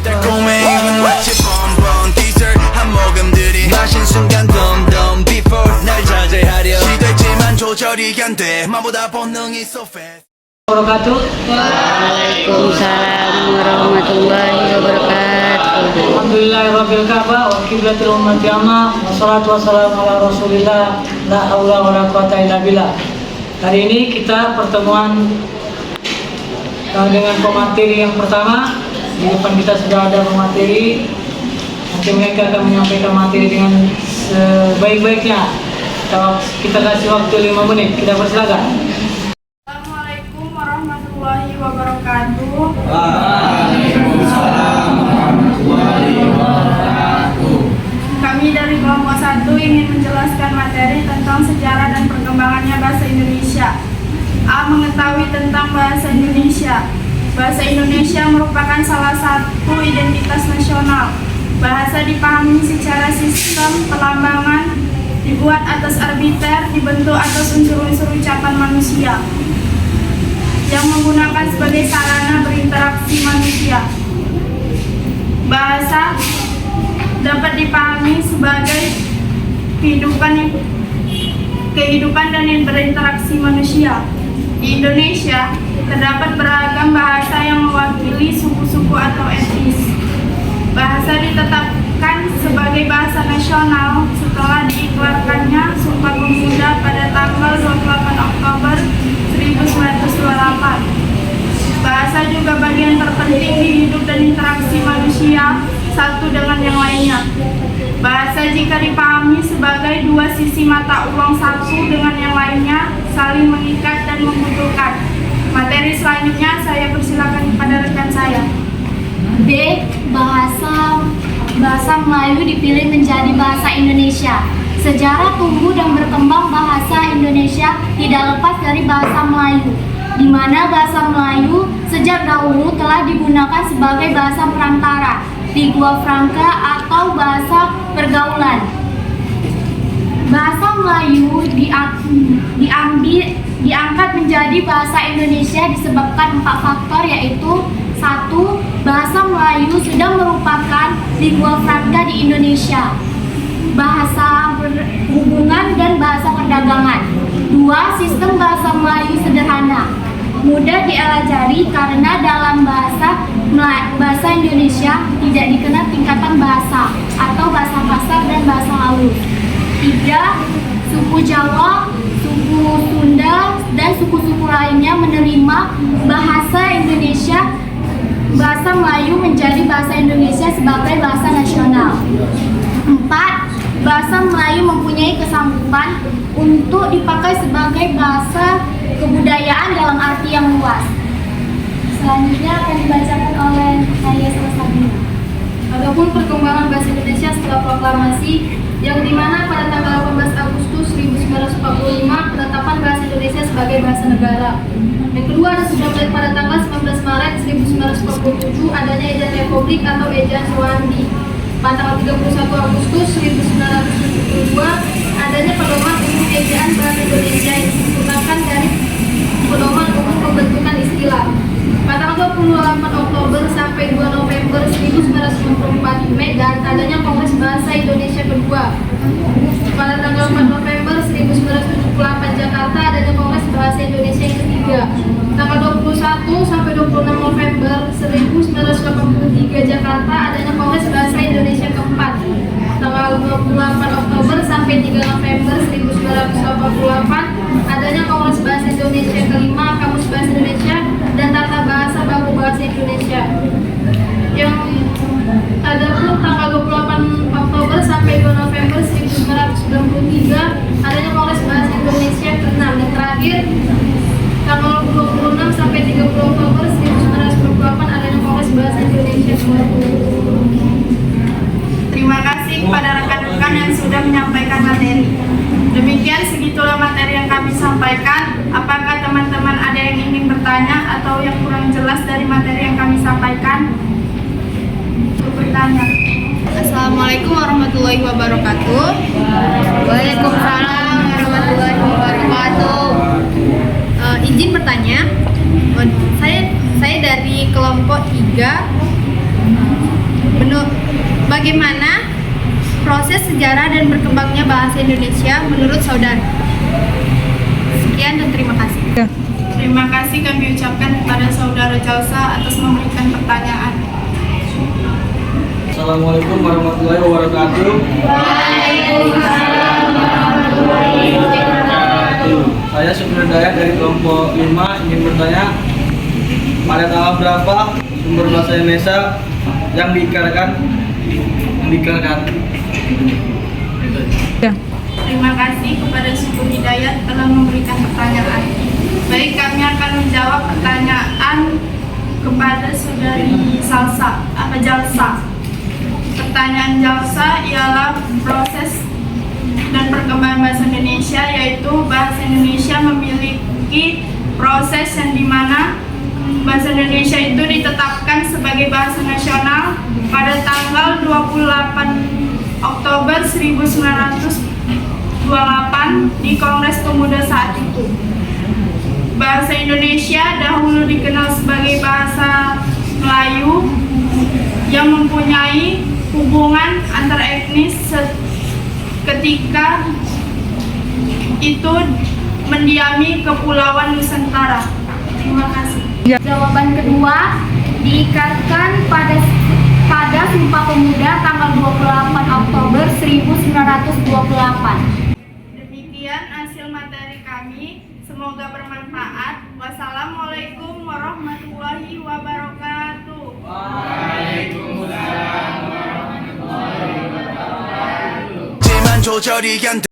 달콤해 마치 bonbon dessert 한 모금들이 마신 순간 덤덤 before 날 자제하려 시도했지만 조절이 안 돼 마보다 본능이 so fast. Waalaikumsalam warahmatullahi wabarakatuh. Alhamdulillahirabbil ka'bah wa qiblatil ummati amma wassalatu wassalamu ala rasulillah la haula wala quwata illa billah. Hari ini kita pertemuan dengan pemateri yang pertama. Di depan kita sudah ada pemateri. Nanti mereka akan menyampaikan materi dengan sebaik-baiknya. Kita kasih waktu 5 menit. Kita persilakan. Assalamualaikum warahmatullahi wabarakatuh. Waalaikumsalam warahmatullahi wabarakatuh. Kami dari kelompok 1 ingin menjelaskan materi tentang sejarah dan perkembangannya bahasa Indonesia. A. Mengetahui tentang bahasa Indonesia. Bahasa Indonesia merupakan salah satu identitas nasional. Bahasa dipahami secara sistem pelambangan, dibuat atas arbiter, dibentuk atas unsur-unsur ucapan manusia yang menggunakan sebagai sarana berinteraksi manusia. Bahasa dapat dipahami sebagai kehidupan dan berinteraksi manusia. Di Indonesia terdapat beragam bahasa yang mewakili suku-suku atau etnis. Bahasa ditetapkan sebagai bahasa nasional setelah dikeluarkannya Sumpah Pemuda pada tanggal 28 Oktober 1928. Bahasa juga bagian terpenting di hidup dan interaksi manusia satu dengan yang lainnya. Bahasa jika dipahami sebagai dua sisi mata uang satu dengan yang lainnya, saling mengikat dan membutuhkan. Materi selanjutnya saya persilakan kepada rekan saya. B. Bahasa Melayu dipilih menjadi bahasa Indonesia. Sejarah tumbuh dan berkembang bahasa Indonesia tidak lepas dari bahasa Melayu, di mana bahasa Melayu sejak dahulu telah digunakan sebagai bahasa perantara, lingua franca atau bahasa pergaulan. Bahasa Melayu diangkat menjadi bahasa Indonesia disebabkan 4 faktor, yaitu 1. Bahasa Melayu sudah merupakan lingua franca di Indonesia, bahasa hubungan dan bahasa perdagangan. 2. Sistem bahasa Melayu sederhana, mudah dielajari karena dalam bahasa Indonesia tidak dikenal tingkatan bahasa atau bahasa kasar dan bahasa halus. 3. Suku Jawa, suku Sunda, dan suku-suku lainnya menerima bahasa Melayu menjadi bahasa Indonesia sebagai bahasa nasional. 4. Bahasa Melayu mempunyai kesanggupan untuk dipakai sebagai bahasa kebudayaan dalam arti yang luas. Selanjutnya akan dibacakan oleh saya Sabina. Adapun perkembangan bahasa Indonesia setelah proklamasi, yang dimana pada tanggal 18 Agustus 1945 penetapan bahasa Indonesia sebagai bahasa negara. Yang kedua sudah mulai pada tanggal 19 Maret 1947 adanya ejaan Republik atau ejaan Suwandi. Pada tanggal 31 Agustus 1972 adanya pedoman umum ejaan bahasa Indonesia yang disempurnakan dari pedoman umum pembentukan istilah. Pada tanggal 28 Oktober sampai 2 November 1994 di Medan adanya Kongres Bahasa Indonesia kedua. Pada tanggal 4 November 1978 Jakarta adanya Kongres Bahasa Indonesia yang ketiga. Tanggal 21 sampai 26 November 1983 Jakarta adanya Kongres Bahasa Indonesia keempat. Tanggal 28 Oktober sampai 3 November 1988 adanya Kongres Bahasa Indonesia kelima, Kamus Bahasa Indonesia dan Tata Bahasa Baku Bahasa Indonesia. Yang ada pun tanggal 28 Oktober sampai 2 November 1993 adanya Kongres Bahasa Indonesia ke-6. Dan terakhir tanggal 26 sampai 30 Oktober 1998 adanya Kongres Bahasa Indonesia ke-20. Terima kasih kepada rekan-rekan yang sudah menyampaikan materi. Demikian segitulah materi yang kami sampaikan. Apakah teman-teman ada yang ingin bertanya atau yang kurang jelas dari materi yang kami sampaikan? Bertanya. Assalamualaikum warahmatullahi wabarakatuh. Waalaikumsalam warahmatullahi wabarakatuh. Izin bertanya, saya dari kelompok 3 Bagaimana proses sejarah dan berkembangnya bahasa Indonesia menurut saudara? Sekian dan terima kasih. Terima kasih kami ucapkan kepada saudara Jalsa atas memberikan pertanyaan. Assalamualaikum warahmatullahi wabarakatuh. Saya Supir Dayat dari kelompok 5 ingin bertanya, pada tanggal berapa sumber bahasa Indonesia yang diikrarkan? Terima kasih kepada Suku Hidayat telah memberikan pertanyaan. Baik, kami akan menjawab pertanyaan kepada saudari Jalsa. Pertanyaan Jalsa ialah proses dan perkembangan bahasa Indonesia, yaitu bahasa Indonesia memiliki proses yang dimana bahasa Indonesia itu ditetapkan sebagai bahasa nasional pada tanggal 28 Oktober 1928 di Kongres Pemuda saat itu. Bahasa Indonesia dahulu dikenal sebagai bahasa Melayu yang mempunyai hubungan antar etnis ketika itu mendiami Kepulauan Nusantara. Terima kasih. Jawaban kedua, diikrarkan pada Sumpah Pemuda tanggal 28 Oktober 1928. Demikian hasil materi kami. Semoga bermanfaat. Wassalamualaikum warahmatullahi wabarakatuh. 조절이 안 돼.